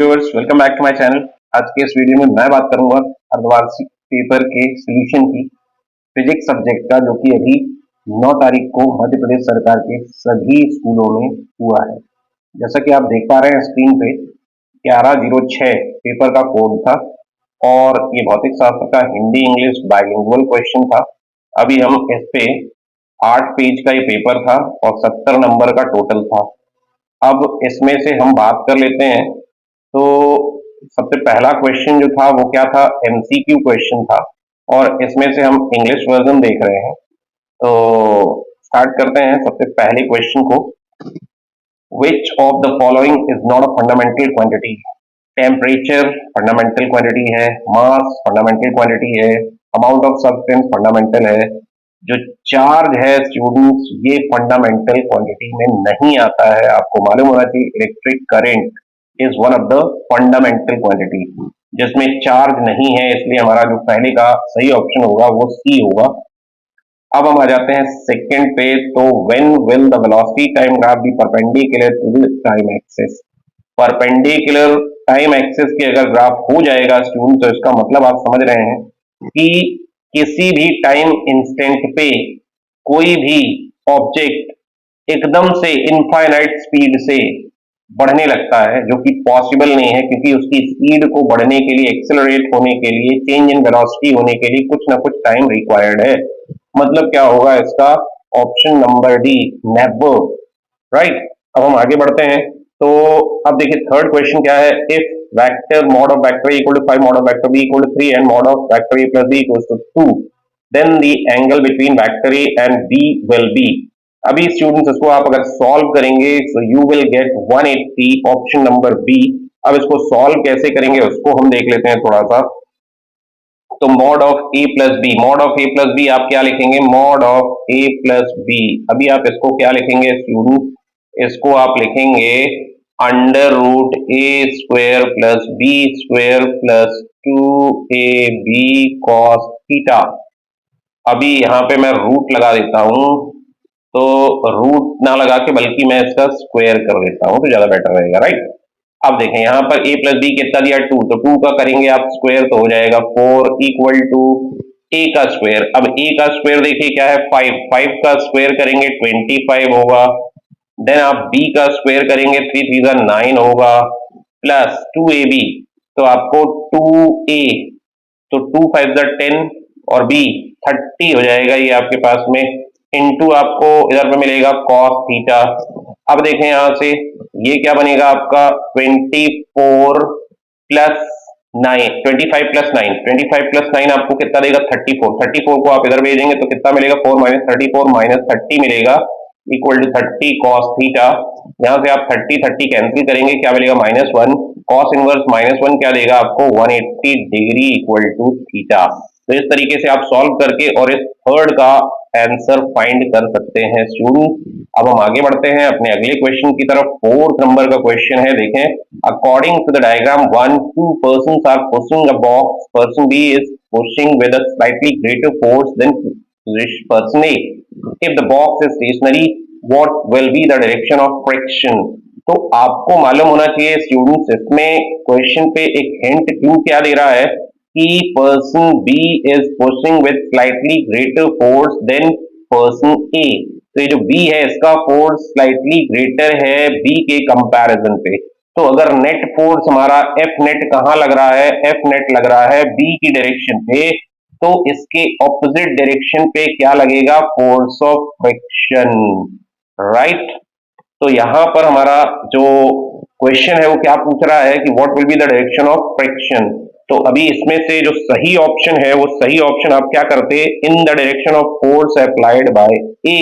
Viewers, welcome back to my channel. आज के इस वीडियो में मैं बात करूंगा अर्धवार्षिक पेपर के सॉल्यूशन की, फिजिक्स सब्जेक्ट का, जो कि अभी 9 तारीख को मध्य प्रदेश सरकार के सभी स्कूलों में हुआ है। जैसा कि आप देख पा रहे हैं स्क्रीन पे, 1106 पेपर का कोड था और ये भौतिक शास्त्र का हिंदी इंग्लिश बाइलिंगुअल क्वेश्चन था। अभी हम इस पे 8 पेज का ये पेपर था और 70 नंबर का टोटल था। अब इसमें से हम बात कर लेते हैं। तो सबसे पहला क्वेश्चन जो था वो क्या था, एमसीक्यू क्वेश्चन था और इसमें से हम इंग्लिश वर्जन देख रहे हैं। तो स्टार्ट करते हैं सबसे पहले क्वेश्चन को। Which of the following is not a fundamental quantity? Temperature fundamental quantity है, मास फंडामेंटल क्वांटिटी है, अमाउंट ऑफ सब्सटेंस फंडामेंटल है। जो चार्ज है स्टूडेंट्स, ये फंडामेंटल क्वांटिटी में नहीं आता है। आपको मालूम होना चाहिए electric current is one of the fundamental quantity, जिसमें चार्ज नहीं है, इसलिए हमारा जो पहले का सही ऑप्शन होगा वो सी होगा। अब हम आ जाते हैं सेकंड पे। तो when will the velocity time graph be perpendicular to the time axis? Perpendicular time axis के अगर ग्राफ हो जाएगा स्टूडेंट, तो इसका मतलब आप समझ रहे हैं कि किसी भी टाइम इंस्टेंट पे कोई भी ऑब्जेक्ट एकदम से इनफाइनाइट स्पीड से बढ़ने लगता है, जो कि पॉसिबल नहीं है, क्योंकि उसकी स्पीड को बढ़ने के लिए, एक्सेलरेट होने के लिए, चेंज इन वेलोसिटी होने के लिए कुछ ना कुछ टाइम रिक्वायर्ड है। मतलब क्या होगा इसका? Option number D, never. Right. अब हम आगे बढ़ते हैं। तो अब देखिए थर्ड क्वेश्चन क्या है। If vector mod of vector a equal to 5, mod of vector b equal to 3 and mod of vector a plus b equals to 2, then the angle between vector a and b will be। अभी students इसको आप अगर solve करेंगे तो you will get 180, option number b. अब इसको solve कैसे करेंगे उसको हम देख लेते हैं थोड़ा सा। तो mod of A plus B, mod of A plus B आप क्या लिखेंगे? Mod of A plus B. अभी आप इसको क्या लिखेंगे स्टूडेंट? इसको आप लिखेंगे under root A square plus B square plus 2ab cos थीटा। अभी यहाँ पे मैं रूट लगा देता हूं, तो रूट ना लगा के बल्कि मैं इसका स्क्वायर कर देता हूं तो ज्यादा बेटर रहेगा। राइट। अब देखें यहाँ पर a प्लस बी कितना दिया? 2, तो 2 का करेंगे आप स्क्वायर तो हो जाएगा 4 इक्वल टू a का स्क्वायर। अब a का स्क्वायर देखिए क्या है? 5, 5 का स्क्वायर करेंगे 25 होगा। देन आप b का स्क्वायर करेंगे 3 3 9 होगा, प्लस 2ab, तो आपको 2a, तो 2 5 10 और b 30 हो जाएगा ये आपके पास में, इनटू आपको इधर पे मिलेगा cos थीटा। अब देखें यहां से ये क्या बनेगा आपका? 24 प्लस 9, 25 प्लस 9, 25 प्लस 9 आपको कितना देगा? 34। 34 को आप इधर भेजेंगे तो कितना मिलेगा? 4 माइनस 34 माइनस 30 मिलेगा, इक्वल टू 30 cos थीटा। यहां से आप 30 30 कैंसिल करेंगे, क्या मिलेगा? -1 cos इनवर्स -1 क्या देगा आपको? 180 डिग्री इक्वल टू थीटा। तो इस तरीके से आप सॉल्व करके और इस थर्ड का आंसर फाइंड कर सकते हैं स्टूडेंट। अब हम आगे बढ़ते हैं अपने अगले क्वेश्चन की तरफ। 4th नंबर का क्वेश्चन है, देखें। According to the diagram 1, 2 persons are pushing a box. Person B is pushing with a slightly greater force than person A. If the box is stationary, what will be the direction of friction? तो आपको मालूम होना चाहिए students, इसमें question पे एक hint क्यों क्या दे रहा है कि person B is pushing with slightly greater force than person A. तो ये जो बी है इसका फोर्स स्लाइटली ग्रेटर है बी के कंपैरिजन पे। तो अगर नेट फोर्स हमारा एफ नेट कहां लग रहा है? एफ नेट लग रहा है बी की डायरेक्शन पे, तो इसके ऑपोजिट डायरेक्शन पे क्या लगेगा? Force of friction. राइट। तो यहां पर हमारा जो क्वेश्चन है वो क्या पूछ रहा है कि what will be the direction of friction. तो अभी इसमें से जो सही ऑप्शन है वो सही ऑप्शन आप क्या करते? इन the direction of force applied by A.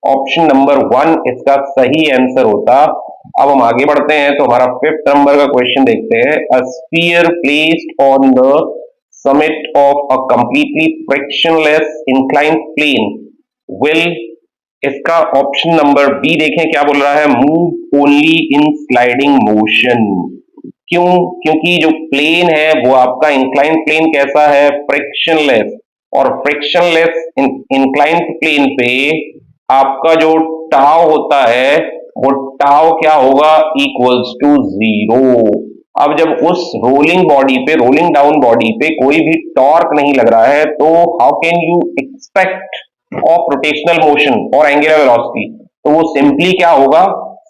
Option number 1 इसका सही आंसर होता। अब हम आगे बढ़ते हैं तो हमारा 5th नंबर का क्वेश्चन देखते हैं। A sphere placed on the summit of a completely frictionless inclined plane will, इसका ऑप्शन नंबर बी देखें क्या बोल रहा है? Move only in sliding motion. क्यों? क्योंकि जो प्लेन है वो आपका इंक्लाइन प्लेन कैसा है? फ्रिक्शनलेस। और फ्रिक्शनलेस इंक्लाइंड प्लेन पे आपका जो टाव होता है वो टाव क्या होगा? Equals to 0। अब जब उस रोलिंग बॉडी पे, रोलिंग डाउन बॉडी पे कोई भी टॉर्क नहीं लग रहा है, तो how can you expect of rotational motion और एंगुलर वेलोसिटी? तो वो सिंपली क्या होगा,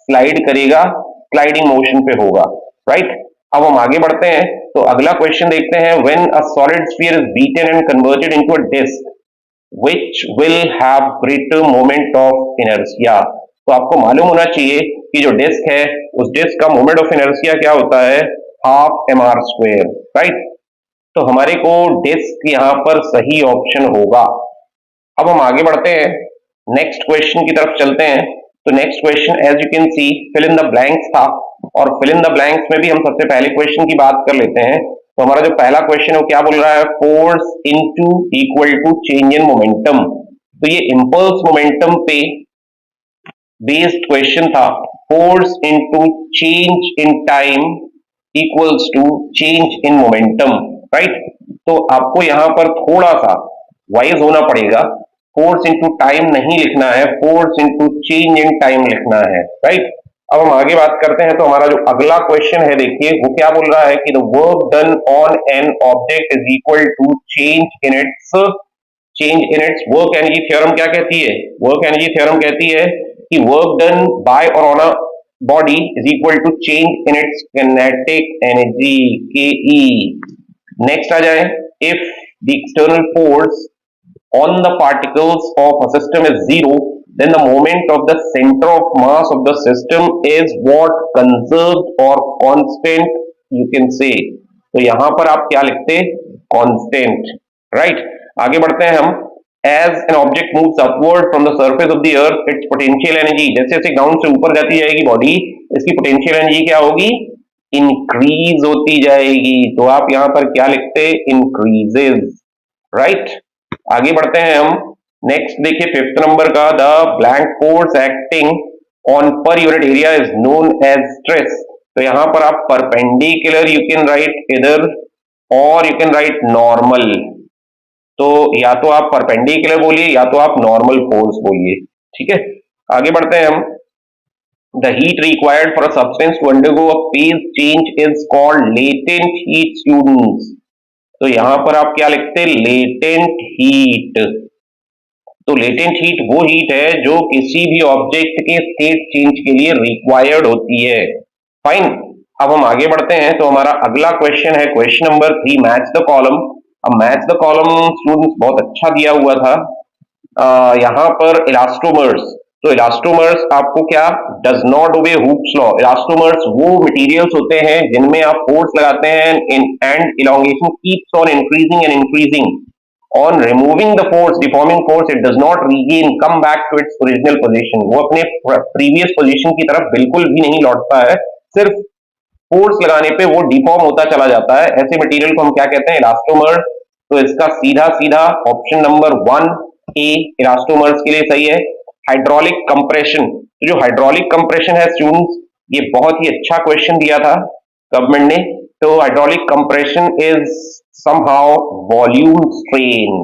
स्लाइड करेगा, स्लाइडिंग मोशन पे होगा, राइट। अब हम आगे बढ़ते हैं, तो अगला क्वेश्चन देखते हैं। When a solid sphere is beaten and converted into a disc which will have greater moment of inertia? तो आपको मालूम होना चाहिए कि जो डिस्क है, उस डिस्क का मोमेंट ऑफ इनर्शिया क्या होता है, half m r square, right. तो हमारे को डिस्क यहां पर सही ऑप्शन होगा। अब हम आगे बढ़ते हैं, नेक्स्ट क्वेश्चन की तरफ चलते हैं। तो next question as you can see fill in the blanks था, और फिल इन द ब्लैंक्स में भी हम सबसे पहले क्वेश्चन की बात कर लेते हैं। तो हमारा जो पहला क्वेश्चन है वो क्या बोल रहा है, force into equal to change in momentum. तो ये इंपल्स मोमेंटम पे बेस्ड क्वेश्चन था। Force into change in time equals to change in momentum, right. तो आपको यहां पर थोड़ा सा वाइज होना पड़ेगा, फोर्स इनटू टाइम नहीं लिखना है, force into change in time लिखना है, राइट। अब हम आगे बात करते हैं, तो हमारा जो अगला क्वेश्चन है देखिए वो क्या बोल रहा है कि the work done on an object is equal to change in its work energy theorem. क्या कहती है, वर्क एनर्जी थ्योरम कहती है कि वर्क डन बाय और on a body is equal to change in its kinetic energy, K E. Next आ जाए, if the external force on the particles of a system is zero, then the moment of the center of mass of the system is what, conserved or constant you can say। तो यहां पर आप क्या लिखते, constant, right। आगे बढ़ते हैं हम। as an object moves upward from the surface of the earth, its potential energy, जैसे जैसे ग्राउंड से ऊपर जाती जाएगी बॉडी, इसकी पोटेंशियल एनर्जी क्या होगी, इंक्रीज होती जाएगी। तो आप यहां पर क्या लिखते, इंक्रीजेज, राइट। आगे बढ़ते हैं हम, नेक्स्ट देखिए फिफ्थ नंबर का, the blank force acting on per unit area is known as stress. तो यहां पर आप परपेंडिकुलर यू कैन राइट इधर, और यू कैन राइट नॉर्मल। तो या तो आप परपेंडिकुलर बोलिए या तो आप नॉर्मल फोर्स बोलिए, ठीक है। आगे बढ़ते हैं हम, the heat required for a substance to undergo a phase change is called latent heat students. तो यहां पर आप क्या लिखते, लेटेंट हीट। तो लेटेंट हीट वो हीट है जो किसी भी ऑब्जेक्ट के स्टेट चेंज के लिए रिक्वायर्ड होती है, फाइन। अब हम आगे बढ़ते हैं, तो हमारा अगला क्वेश्चन है question number 3, match the column. अब मैच द कॉलम स्टूडेंट्स बहुत अच्छा दिया हुआ था। यहां पर इलास्टोमर्स, तो इलास्टोमर्स आपको क्या, does not obey Hooke's law. Elastomers वो मटेरियल्स होते हैं जिनमें आप फोर्स लगाते हैं and elongation keeps on increasing and increasing, on removing the force, deforming force, it does not regain, come back to its original position। वो अपने previous position की तरफ बिल्कुल भी नहीं लौटता है, सिर्फ फोर्स लगाने पे वो डिफॉर्म होता चला जाता है। ऐसे मटेरियल को हम क्या कहते हैं, इलास्टोमर्स। तो इसका सीधा सीधा ऑप्शन नंबर 1 ए इलास्टोमर्स के लिए सही है। हाइड्रोलिक कंप्रेशन, तो जो हाइड्रोलिक कंप्रेशन है स्टूडेंट्स, ये बहुत ही अच्छा क्वेश्चन दिया था गवर्नमेंट ने। तो hydraulic compression is somehow volume strain,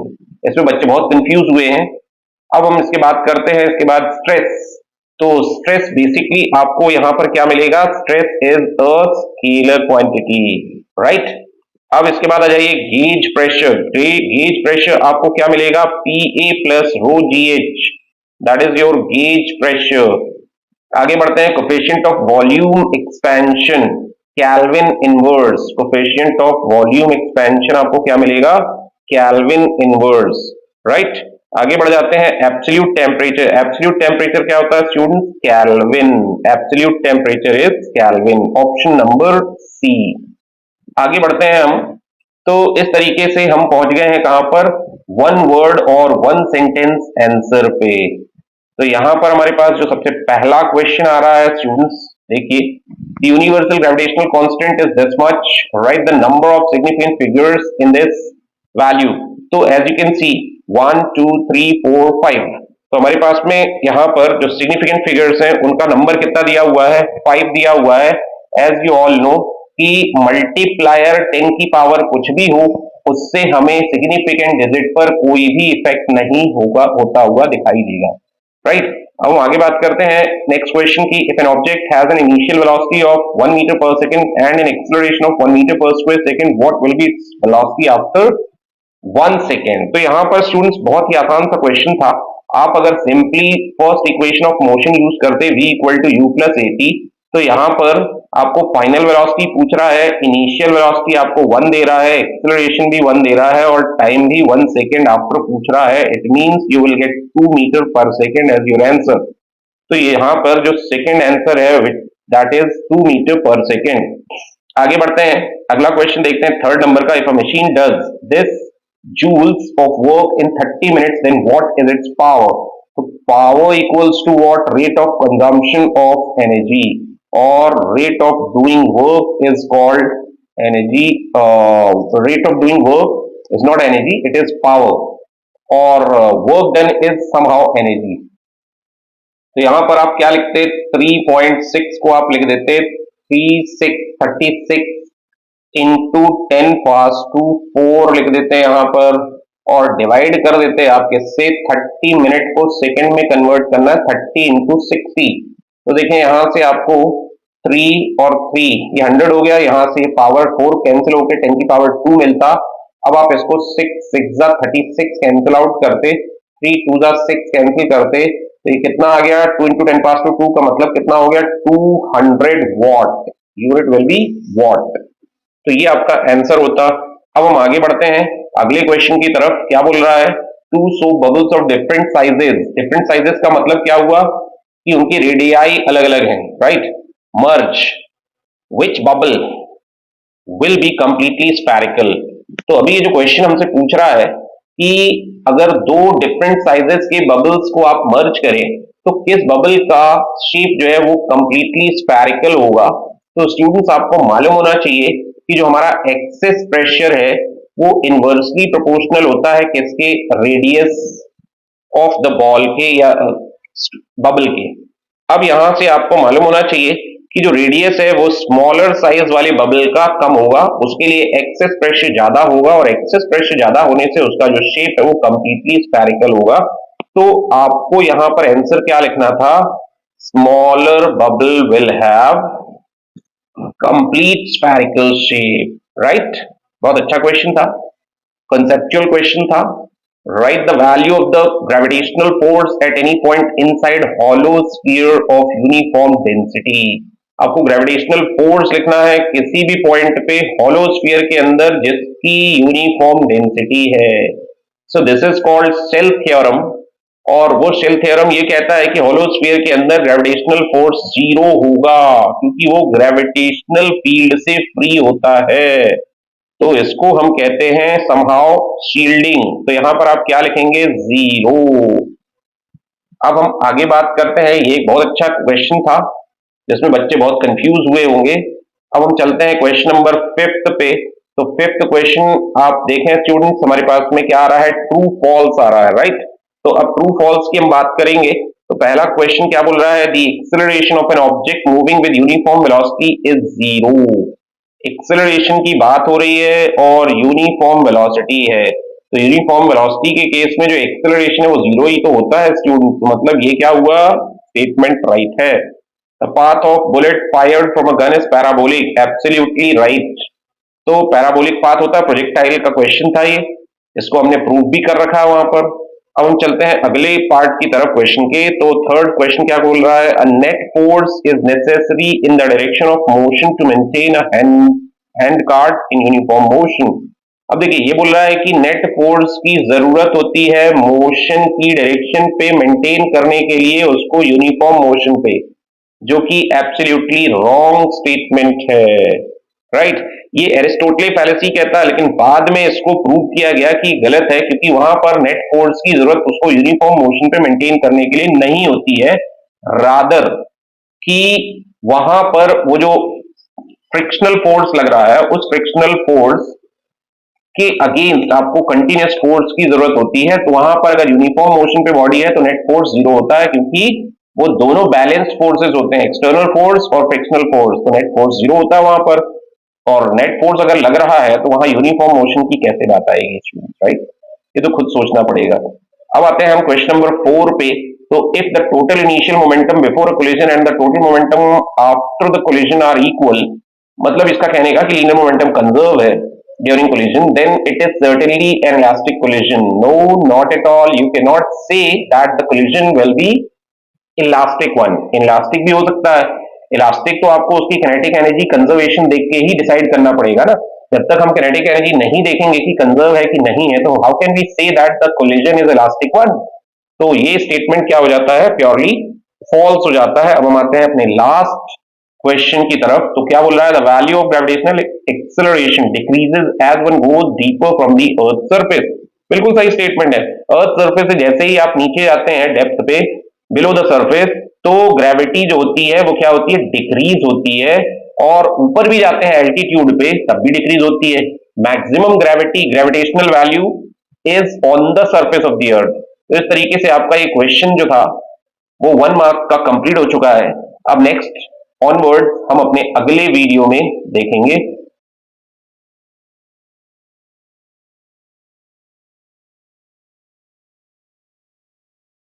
इसमें बच्चे बहुत कंफ्यूज हुए हैं। अब हम इसके बात करते हैं, इसके बाद स्ट्रेस। तो स्ट्रेस बेसिकली आपको यहां पर क्या मिलेगा, stress is a scalar quantity, right. अब इसके बाद आ जाइए गेज प्रेशर। गेज प्रेशर आपको क्या मिलेगा, P A plus rho g h, that is your gauge pressure. आगे बढ़ते हैं, coefficient of volume expansion, kelvin inverse. Coefficient of volume expansion आपको क्या मिलेगा, कैल्विन इनवर्स, राइट। आगे बढ़ जाते हैं, एब्सोल्यूट टेम्परेचर। एब्सोल्यूट टेम्परेचर क्या होता है students, kelvin. Absolute temperature is kelvin, option number C. आगे बढ़ते हैं हम, तो इस तरीके से हम पहुंच गए हैं कहां पर, वन वर्ड और वन सेंटेंस आंसर पे। तो यहां पर हमारे पास जो सबसे पहला क्वेश्चन आ रहा है स्टूडेंट्स, देखिए, the universal gravitational constant is this much, write the number of significant figures in this value। तो as you can see 1 2 3 4 5, तो हमारे पास में यहाँ पर जो सिग्निफिकेंट फिगर्स हैं उनका नंबर कितना दिया हुआ है, 5 दिया हुआ है। एज यू ऑल नो कि मल्टीप्लायर 10 की पावर कुछ भी हो, उससे हमें सिग्निफिकेंट डिजिट पर कोई भी इफेक्ट नहीं होगा, होता हुआ दिखाई देगा, राइट। अब हम आगे बात करते हैं नेक्स्ट क्वेश्चन की। If an object has an initial velocity of 1 metre per second and an acceleration of 1 metre per square second, what will be its velocity after 1 second. तो यहाँ पर स्टूडेंट्स बहुत ही आसान सा क्वेश्चन था। आप अगर simply first equation of motion use करते v equal to u plus a t, तो यहाँ पर आपको फाइनल वेलोसिटी पूछ रहा है, इनिशियल वेलोसिटी आपको 1 दे रहा है, एक्सेलरेशन भी 1 दे रहा है और टाइम भी 1 सेकेंड आफ्टर पूछ रहा है। It means you will get 2 metre per second as your answer. तो यहाँ पर जो सेकेंड आंसर है that is 2 metre per second. आगे बढ़ते हैं, अगला क्वेश्चन देखते हैं थर्ड नंबर का। If a machine does this joules of work in 30 minutes, then what is its power? So power equals to what? Rate of consumption of energy, or rate of doing work is called energy. Rate of doing work is not energy, it is power, or work done is somehow energy. तो यहां पर आप क्या लिखते, 3.6 को आप लिख देते 36 इंटू 10 पास टू 4 लिख देते हैं यहाँ पर, और डिवाइड कर देते हैं आप किससे, 30 मिनट को सेकंड में कन्वर्ट करना है, 30 इंटू 60। तो देखें यहाँ से आपको 3 और 3 ये 100 हो गया, यहाँ से पावर 4 कैंसिल होकर 10 की पावर 2 मिलता। अब आप इसको 6 36 कैंसिल आउट करते, 3 2 6 कैंसिल करते, तो ये कितना आ गया, 2 इंटू 10 पास टू 2 का मतलब कितना हो गया, 200 what. Unit will be what. तो ये आपका आंसर होता। अब हम आगे बढ़ते हैं अगले क्वेश्चन की तरफ। क्या बोल रहा है, to show bubbles of different sizes. Different sizes का मतलब क्या हुआ कि उनकी रेडियाई अलग अलग हैं, right. Merge which bubble will be completely spherical. तो अभी ये जो क्वेश्चन हमसे पूछ रहा है कि अगर दो डिफरेंट साइजेस के बबल्स को आप मर्ज करें तो किस बबल का शेप जो है वो कंप्लीटली स्फेरिकल होगा। तो स्टूडेंट्स आपको मालूम होना चाहिए कि जो हमारा एक्सेस प्रेशर है वो इनवर्सली प्रोपोर्शनल होता है किसके, रेडियस ऑफ द बॉल के या बबल के। अब यहां से आपको मालूम होना चाहिए कि जो रेडियस है वो स्मॉलर साइज वाले बबल का कम होगा, उसके लिए एक्सेस प्रेशर ज्यादा होगा, और एक्सेस प्रेशर ज्यादा होने से उसका जो शेप है वो कंप्लीटली स्फेरिकल होगा। तो आपको यहां पर आंसर क्या लिखना था, smaller bubble will have complete spherical shape, right. बहुत अच्छा क्वेश्चन था, कंसेप्चुअल क्वेश्चन था। Right the value of the gravitational force at any point inside hollow sphere of uniform density. आपको ग्रेविटेशनल फोर्स लिखना है किसी भी पॉइंट पे हॉलो स्फीयर के अंदर जिसकी यूनिफॉर्म डेंसिटी है। So this is called shell theorem, और वो शेल थ्योरम ये कहता है कि हॉलो स्फीयर के अंदर ग्रेविटेशनल फोर्स 0 होगा क्योंकि वो ग्रेविटेशनल फील्ड से फ्री होता है। तो इसको हम कहते हैं समहाउ शील्डिंग। तो यहां पर आप क्या लिखेंगे, 0। अब हम आगे बात करते हैं, ये एक बहुत अच्छा क्वेश्चन था जिसमें बच्चे बहुत कंफ्यूज हुए होंगे। अब हम चलते हैं क्वेश्चन नंबर 5 पे। तो 5th क्वेश्चन आप देखें स्टूडेंट्स, हमारे पास में क्या आ रहा है, ट्रू फॉल्स आ रहा है, राइट। तो अब ट्रू फॉल्स की हम बात करेंगे। तो पहला क्वेश्चन क्या बोल रहा है, the acceleration of an object moving with uniform velocity is 0। Acceleration की बात हो रही है और यूनिफॉर्म वेलोसिटी है। तो यूनिफॉर्म वेलोसिटी के केस में जो एक्सेलरेशन है वो 0 ही तो होता है स्टूडेंट। तो मतलब ये क्या हुआ, स्टेटमेंट राइट है। The path of bullet fired from a gun is parabolic, absolutely right. तो पैराबोलिक पाथ होता है, प्रोजेक्टाइल का क्वेश्चन था ये, इसको हमने प्रूव भी कर रखा है वहां पर। अब हम चलते हैं अगले पार्ट की तरफ क्वेश्चन के। तो थर्ड क्वेश्चन क्या बोल रहा है, a net force is necessary in the direction of motion to maintain a hand cart in uniform motion. अब देखिए ये बोल रहा है कि नेट फोर्स की जरूरत होती है मोशन की डायरेक्शन पे मेंटेन करने के लिए उसको यूनिफॉर्म मोशन पे, जो कि एब्सोल्युटली रॉन्ग स्टेटमेंट है, राइट। ये एरिस्टोटले फैलेसी कहता है, लेकिन बाद में इसको प्रूव किया गया कि गलत है क्योंकि वहां पर नेट फोर्स की जरूरत उसको यूनिफॉर्म मोशन पे मेंटेन करने के लिए नहीं होती है, रादर कि वहां पर वो जो फ्रिक्शनल फोर्स लग रहा है उस फ्रिक्शनल फोर्स के अगेंस्ट आपको कंटिन्यूस फोर्स की जरूरत होती है। तो वहां पर अगर यूनिफॉर्म मोशन पे बॉडी है तो नेट फोर्स 0 होता है क्योंकि वो दोनों बैलेंस्ड फोर्सेस होते हैं, एक्सटर्नल फोर्स और फ्रिक्शनल फोर्स। तो नेट फोर्स 0 होता है वहां पर, और नेट फोर्स अगर लग रहा है तो वहां यूनिफॉर्म मोशन की कैसे बात आएगी, राइट। ये तो खुद सोचना पड़ेगा। अब आते हैं हम क्वेश्चन नंबर 4 पे। तो if the total initial momentum before a collision and the total momentum after the collision are equal, मतलब इसका कहने का कि लीनियर मोमेंटम कंजर्व है during collision, then it is certainly an elastic collision. No, not at all, you can not say that the collision will be elastic one. Elastic भी हो सकता है, इलास्टिक तो आपको उसकी किनेटिक एनर्जी कंजर्वेशन देख के ही डिसाइड करना पड़ेगा ना। जब तक हम किनेटिक एनर्जी नहीं देखेंगे कि कंजर्व है कि नहीं है, तो how can we say that the collision is elastic one. तो ये स्टेटमेंट क्या हो जाता है, प्योरली फॉल्स हो जाता है। अब हम आते हैं अपने लास्ट क्वेश्चन की तरफ। तो क्या बोल रहा है, the value of gravitational acceleration decreases as one goes deeper from the earth surface. बिल्कुल सही स्टेटमेंट है। अर्थ सरफेस से जैसे ही आप नीचे जाते हैं डेप्थ पे, बिलो द सरफेस, तो ग्रेविटी जो होती है वो क्या होती है, डिक्रीज होती है। और ऊपर भी जाते हैं एल्टीट्यूड पे, तब भी डिक्रीज होती है। Maximum gravity, gravitational value is on the surface of the earth. तो इस तरीके से आपका ये क्वेश्चन जो था वो 1 मार्क का कंप्लीट हो चुका है। अब नेक्स्ट ऑनवर्ड हम अपने अगले वीडियो में देखेंगे।